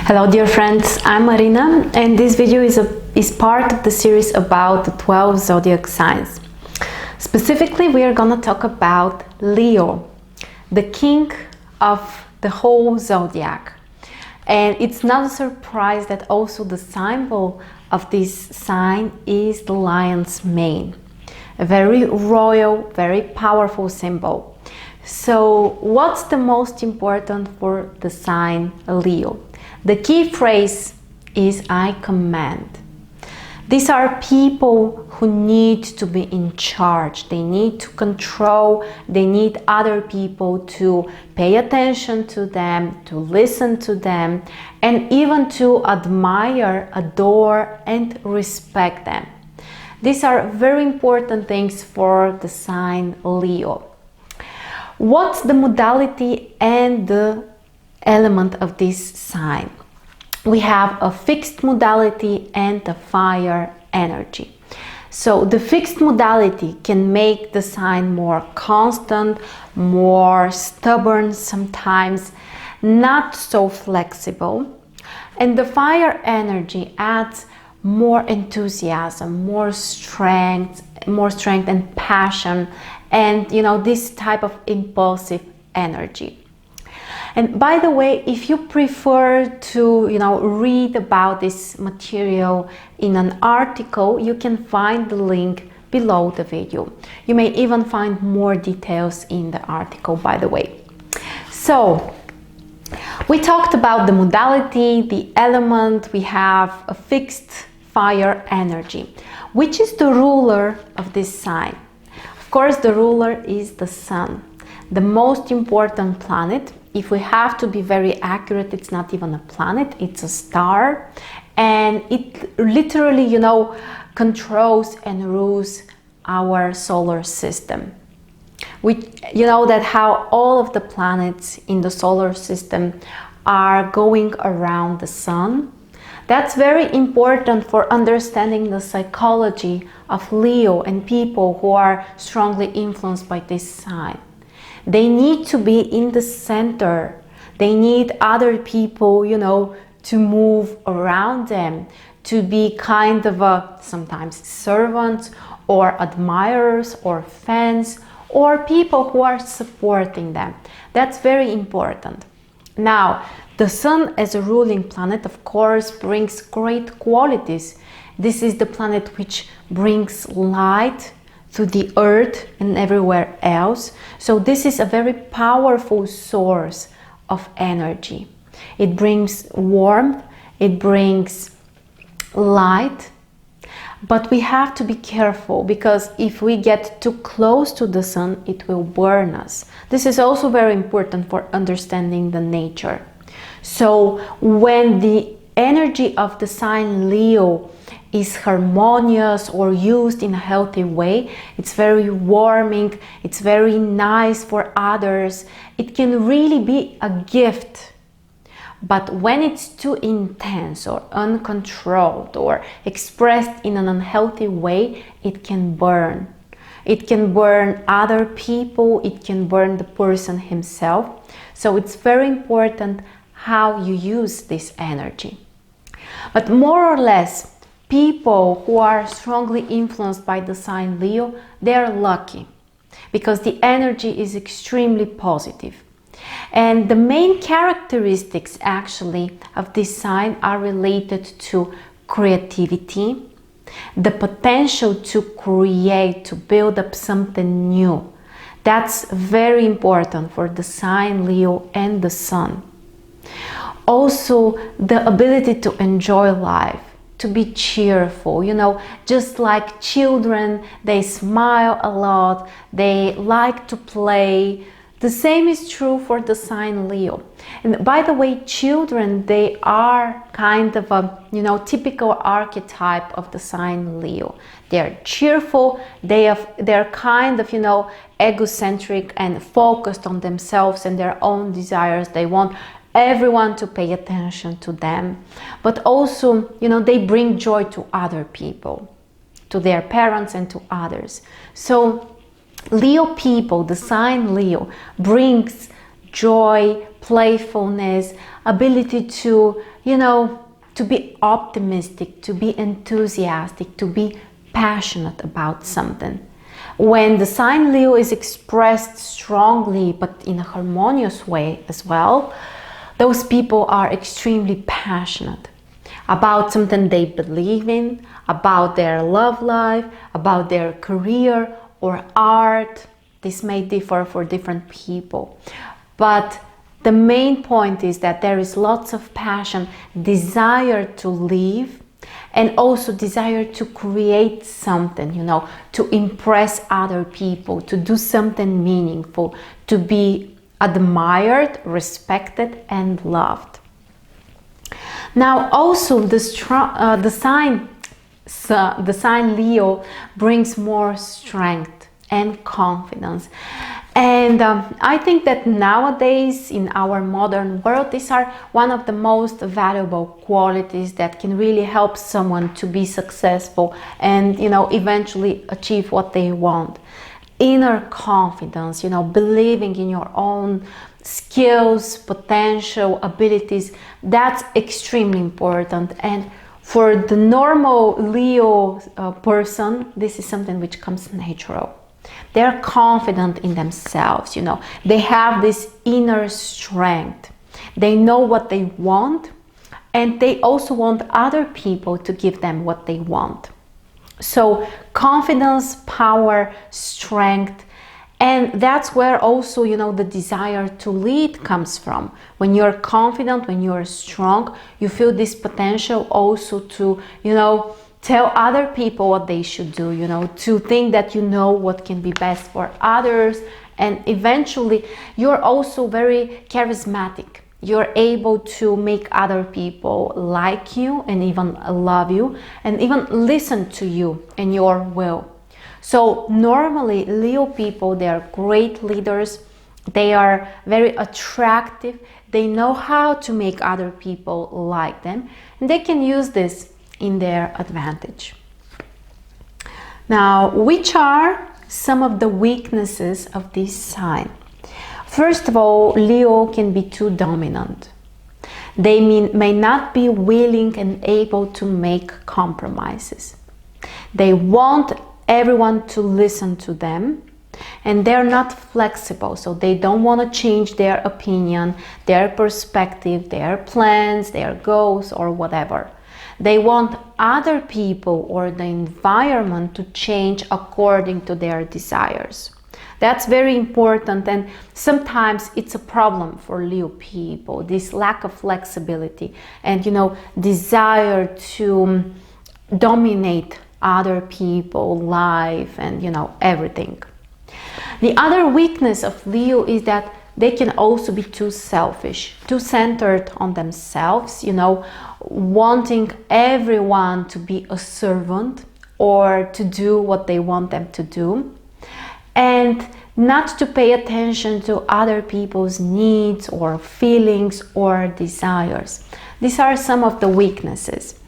Hello dear friends, I'm Marina and this video is part of the series about the 12 zodiac signs. Specifically, we are gonna talk about Leo, the king of the whole zodiac. And it's not a surprise that also the symbol of this sign is the lion's mane. A very royal, very powerful symbol. So what's the most important for the sign Leo? The key phrase is I command. These are people who need to be in charge. They need to control. They need other people to pay attention to them, to listen to them, and even to admire, adore, and respect them. These are very important things for the sign Leo. What's the modality and the element of this sign? We have a fixed modality and a fire energy. So the fixed modality can make the sign more constant, more stubborn sometimes, not so flexible. And the fire energy adds more enthusiasm, more strength and passion, and this type of impulsive energy. And by the way, if you prefer to read about this material in an article, you can find the link below the video. You may even find more details in the article, by the way. So we talked about the modality, the element. We have a fixed fire energy. Which is the ruler of this sign? Of course, the ruler is the sun, the most important planet. If we have to be very accurate, it's not even a planet, it's a star. And it literally, controls and rules our solar system. That how all of the planets in the solar system are going around the sun. That's very important for understanding the psychology of Leo and people who are strongly influenced by this sign. They need to be in the center. They need other people, to move around them, to be kind of sometimes servants or admirers or fans or people who are supporting them. That's very important. Now, the sun as a ruling planet, of course, brings great qualities. This is the planet which brings light to the earth and everywhere else. So this is a very powerful source of energy. It brings warmth, it brings light, but we have to be careful because if we get too close to the sun, it will burn us. This is also very important for understanding the nature. So when the energy of the sign Leo is harmonious or used in a healthy way, it's very warming, it's very nice for others, it can really be a gift. But when it's too intense or uncontrolled or expressed in an unhealthy way, it can burn. It can burn other people, it can burn the person himself. So it's very important how you use this energy. But more or less, people who are strongly influenced by the sign Leo, they are lucky because the energy is extremely positive. And the main characteristics actually of this sign are related to creativity, the potential to create, to build up something new. That's very important for the sign Leo and the sun. Also, the ability to enjoy life, to be cheerful, just like children, they smile a lot, they like to play. The same is true for the sign Leo. And by the way, children, they are kind of a, typical archetype of the sign Leo. They're cheerful, they're kind of, egocentric and focused on themselves and their own desires. They want everyone to pay attention to them, but also, they bring joy to other people, to their parents and to others. So Leo people, the sign Leo, brings joy, playfulness, ability to, you know, to be optimistic, to be enthusiastic, to be passionate about something. When the sign Leo is expressed strongly but in a harmonious way as well, those people are extremely passionate about something they believe in, about their love life, about their career or art. This may differ for different people, but the main point is that there is lots of passion, desire to live, and also desire to create something, you know, to impress other people, to do something meaningful, to be admired, respected, and loved. Now, also the sign Leo brings more strength and confidence. And I think that nowadays in our modern world, these are one of the most valuable qualities that can really help someone to be successful and, you know, eventually achieve what they want. Inner confidence, you know, believing in your own skills, potential, abilities, that's extremely important. And for the normal Leo person, this is something which comes natural. They're confident in themselves, you know, they have this inner strength. They know what they want, and they also want other people to give them what they want. So confidence, power, strength, and that's where also, you know, the desire to lead comes from. When you're confident, when you're strong, you feel this potential also to, you know, tell other people what they should do, you know, to think that you know what can be best for others. And eventually you're also very charismatic. You're able to make other people like you and even love you and even listen to you and your will. So normally Leo people, they are great leaders. They are very attractive. They know how to make other people like them, and they can use this in their advantage. Now, which are some of the weaknesses of this sign? First of all, Leo can be too dominant. They may not be willing and able to make compromises. They want everyone to listen to them, and they're not flexible, so they don't want to change their opinion, their perspective, their plans, their goals, or whatever. They want other people or the environment to change according to their desires. That's very important, and sometimes it's a problem for Leo people, this lack of flexibility and, you know, desire to dominate other people's life and, you know, everything. The other weakness of Leo is that they can also be too selfish, too centered on themselves, you know, wanting everyone to be a servant or to do what they want them to do, and not to pay attention to other people's needs or feelings or desires. These are some of the weaknesses.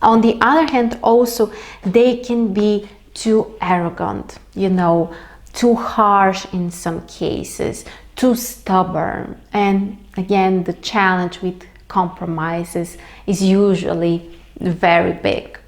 On the other hand, also, they can be too arrogant, you know, too harsh in some cases, too stubborn. And again, the challenge with compromises is usually very big.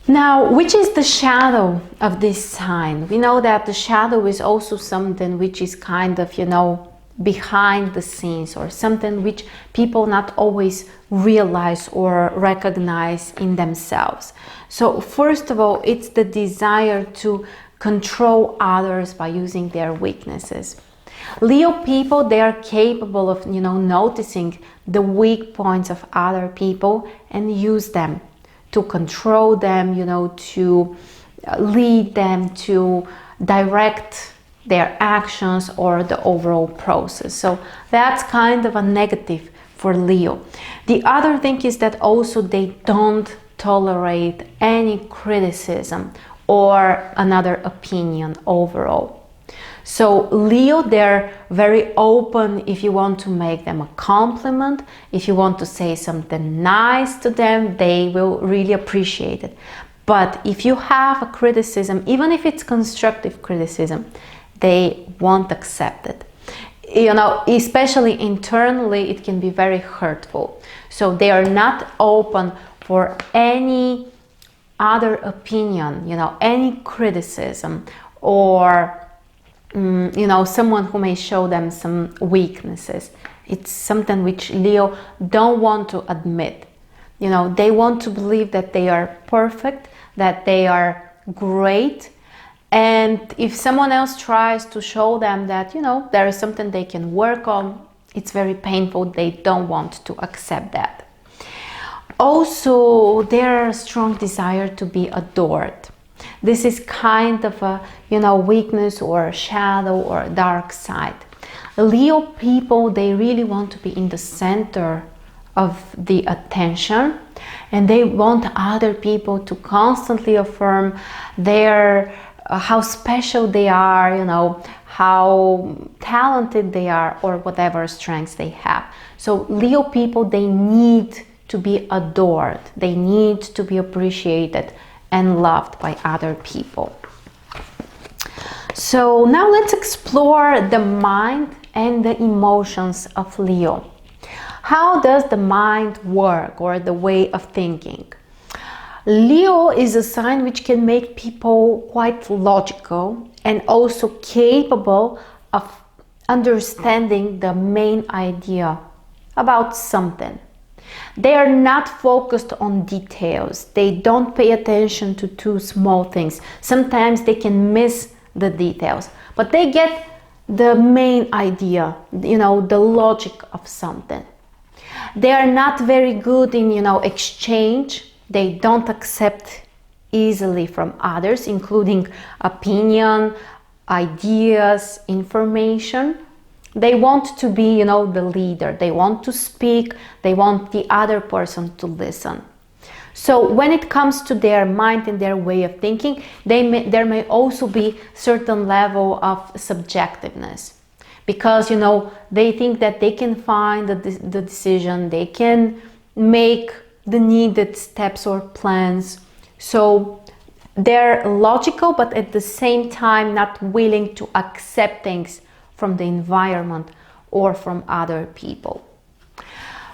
Now, which is the shadow of this sign? We know that the shadow is also something which is kind of, you know, behind the scenes, or something which people not always realize or recognize in themselves. So first of all, it's the desire to control others by using their weaknesses. Leo people, they are capable of, you know, noticing the weak points of other people and use them to control them, you know, to lead them, to direct their actions or the overall process. So that's kind of a negative for Leo. The other thing is that also they don't tolerate any criticism or another opinion overall. So Leo, they're very open if you want to make them a compliment, if you want to say something nice to them, they will really appreciate it. But if you have a criticism, even if it's constructive criticism, they won't accept it. you know, especially internally, it can be very hurtful. So they are not open for any other opinion, you know, any criticism, or you know, someone who may show them some weaknesses. It's something which Leo don't want to admit. You know, they want to believe that they are perfect, that they are great. And if someone else tries to show them that, you know, there is something they can work on, it's very painful. They don't want to accept that. Also, their strong desire to be adored. This is kind of a, you know, weakness or shadow or dark side. Leo people, they really want to be in the center of the attention, and they want other people to constantly affirm their how special they are, you know, how talented they are, or whatever strengths they have. So Leo people, they need to be adored. They need to be appreciated and loved by other people. So now let's explore the mind and the emotions of Leo. How does the mind work, or the way of thinking? Leo is a sign which can make people quite logical and also capable of understanding the main idea about something. They are not focused on details. They don't pay attention to too small things. Sometimes they can miss the details, but they get the main idea, you know, the logic of something. They are not very good in, you know, exchange. They don't accept easily from others, including opinion, ideas, information. They want to be, you know, the leader. They want to speak. They want the other person to listen. So when it comes to their mind and their way of thinking, there may also be certain level of subjectiveness, because, you know, they think that they can find the decision, they can make the needed steps or plans. So they're logical, but at the same time not willing to accept things from the environment or from other people.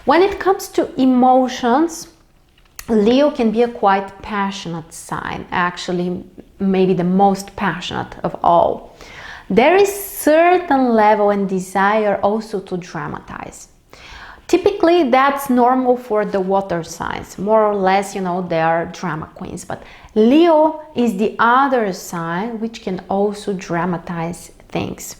When it comes to emotions, Leo can be a quite passionate sign, actually maybe the most passionate of all. There is certain level and desire also to dramatize. Typically that's normal for the water signs, more or less, you know, they are drama queens, but Leo is the other sign which can also dramatize things.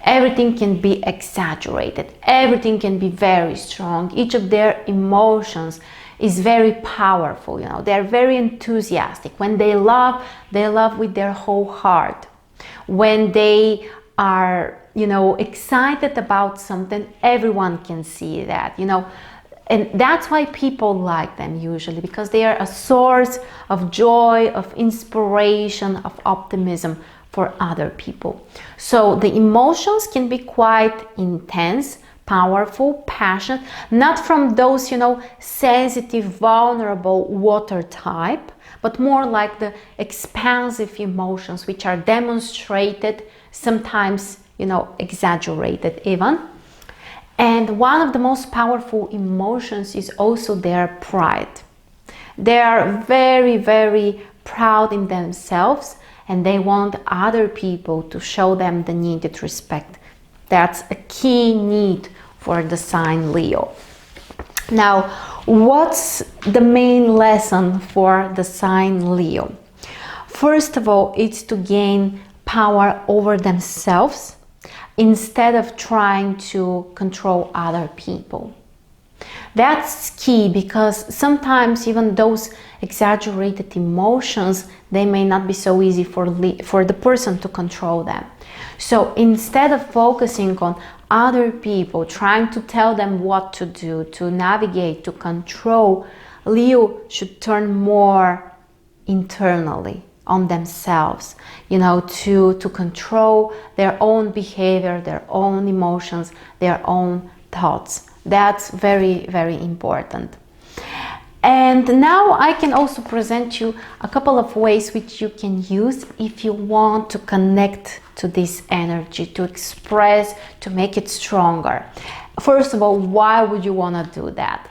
Everything can be exaggerated, everything can be very strong, each of their emotions is very powerful, you know, they're very enthusiastic. When they love with their whole heart. When they are, you know, excited about something, everyone can see that, you know, and that's why people like them usually, because they are a source of joy, of inspiration, of optimism for other people. So the emotions can be quite intense, powerful, passionate, not from those, you know, sensitive, vulnerable water type, but more like the expansive emotions which are demonstrated, sometimes, you know, exaggerated even. And one of the most powerful emotions is also their pride. They are very, very proud in themselves, and they want other people to show them the needed respect. That's a key need for the sign Leo. Now, what's the main lesson for the sign Leo? First of all, it's to gain power over themselves instead of trying to control other people. That's key, because sometimes even those exaggerated emotions, they may not be so easy for the person to control them. So instead of focusing on other people, trying to tell them what to do, to navigate, to control, Leo should turn more internally on themselves, you know, to control their own behavior, their own emotions, their own thoughts. That's very, very important. And now I can also present you a couple of ways which you can use if you want to connect to this energy, to express, to make it stronger. First of all, why would you want to do that?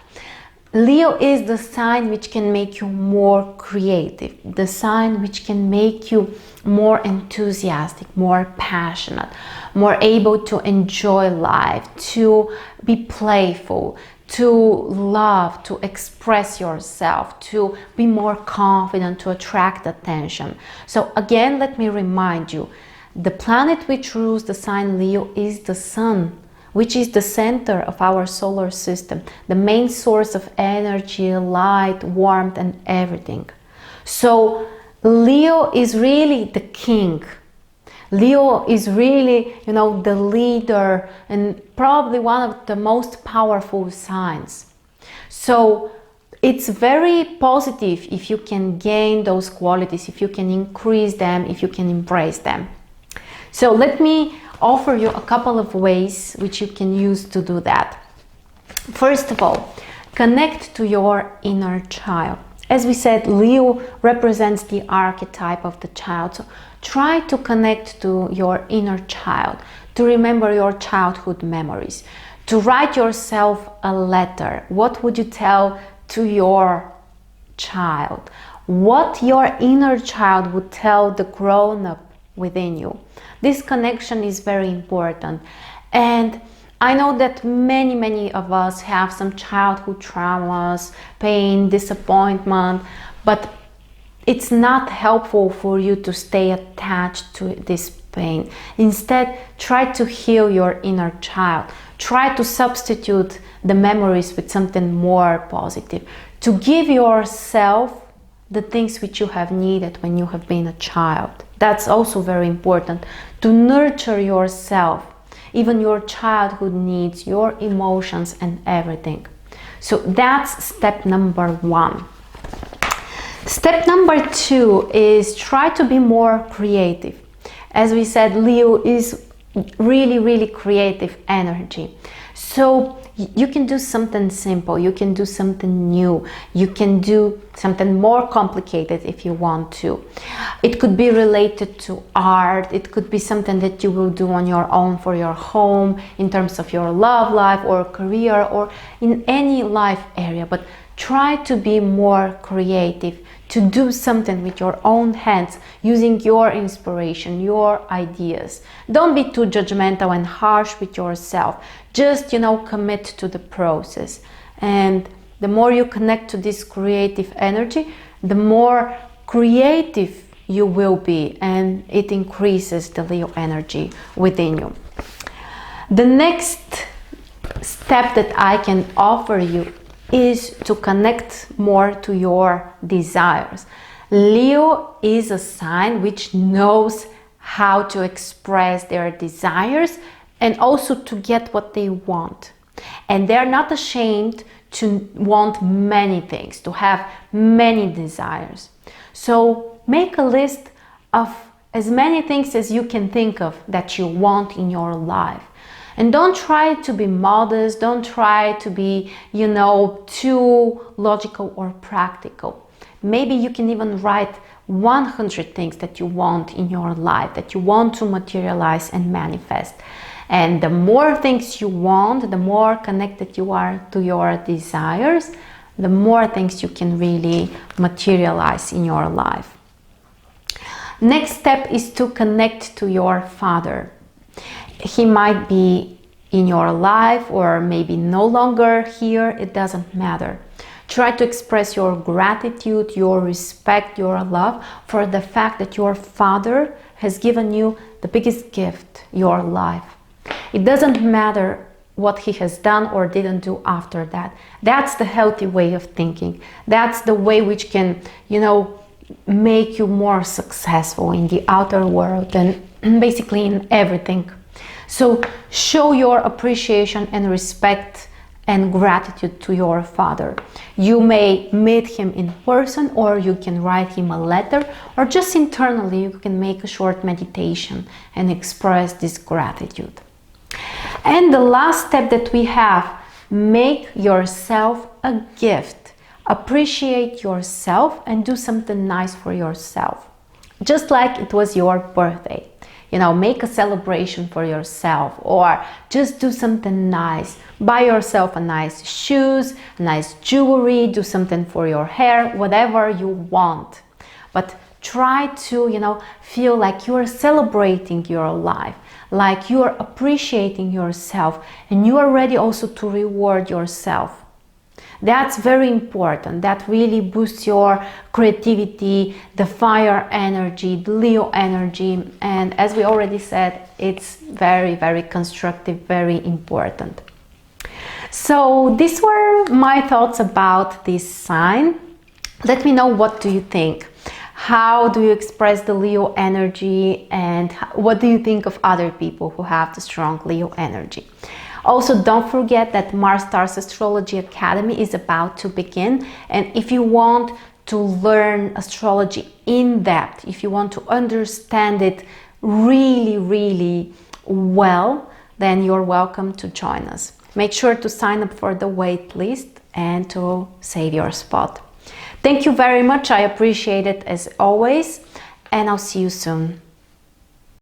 Leo is the sign which can make you more creative, the sign which can make you more enthusiastic, more passionate, more able to enjoy life, to be playful, to love, to express yourself, to be more confident, to attract attention. So again, let me remind you, the planet which rules the sign Leo is the Sun, which is the center of our solar system, the main source of energy, light, warmth, and everything. So Leo is really the king. Leo is really, the leader and probably one of the most powerful signs. So it's very positive if you can gain those qualities, if you can increase them, if you can embrace them. So let me offer you a couple of ways which you can use to do that. First of all, connect to your inner child. As we said, Leo represents the archetype of the child. So try to connect to your inner child, to remember your childhood memories, to write yourself a letter. What would you tell to your child? What your inner child would tell the grown-up within you. This connection is very important. And I know that many of us have some childhood traumas, pain, disappointment, but it's not helpful for you to stay attached to this pain. Instead, try to heal your inner child. Try to substitute the memories with something more positive. To give yourself the things which you have needed when you have been a child. That's also very important. To nurture yourself. Even your childhood needs, your emotions and everything. So that's step number 1. Step number 2 is try to be more creative. As we said, Leo is really creative energy. So you can do something simple, you can do something new, you can do something more complicated if you want to. It could be related to art, it could be something that you will do on your own for your home, in terms of your love life or career or in any life area. But try to be more creative, to do something with your own hands, using your inspiration, your ideas. Don't be too judgmental and harsh with yourself. Just, commit to the process. And the more you connect to this creative energy, the more creative you will be, and it increases the Leo energy within you. The next step that I can offer you is to connect more to your desires. Leo is a sign which knows how to express their desires and also to get what they want. And they're not ashamed to want many things, to have many desires. So make a list of as many things as you can think of that you want in your life. And don't try to be modest, don't try to be, too logical or practical. Maybe you can even write 100 things that you want in your life, that you want to materialize and manifest. And the more things you want, the more connected you are to your desires, the more things you can really materialize in your life. Next step is to connect to your father. He might be in your life or maybe no longer here, it doesn't matter. Try to express your gratitude, your respect, your love for the fact that your father has given you the biggest gift, your life. It doesn't matter what he has done or didn't do after that. That's the healthy way of thinking. That's the way which can, make you more successful in the outer world and basically in everything. So show your appreciation and respect and gratitude to your father. You may meet him in person, or you can write him a letter, or just internally you can make a short meditation and express this gratitude. And the last step that we have, make yourself a gift appreciate yourself and do something nice for yourself. Just like it was your birthday. You know, make a celebration for yourself, or just do something nice. Buy yourself a nice shoes, nice jewelry, do something for your hair, whatever you want. But try to, you know, feel like you are celebrating your life, like you are appreciating yourself, and you are ready also to reward yourself. That's very important. That really boosts your creativity, the fire energy, the Leo energy. And as we already said, it's very, very constructive, very important. So these were my thoughts about this sign. Let me know, what do you think? How do you express the Leo energy, and what do you think of other people who have the strong Leo energy? Also, don't forget that Mars Stars Astrology Academy is about to begin, and if you want to learn astrology in depth, if you want to understand it really, really well, then you're welcome to join us. Make sure to sign up for the wait list and to save your spot. Thank you very much. I appreciate it as always, and I'll see you soon.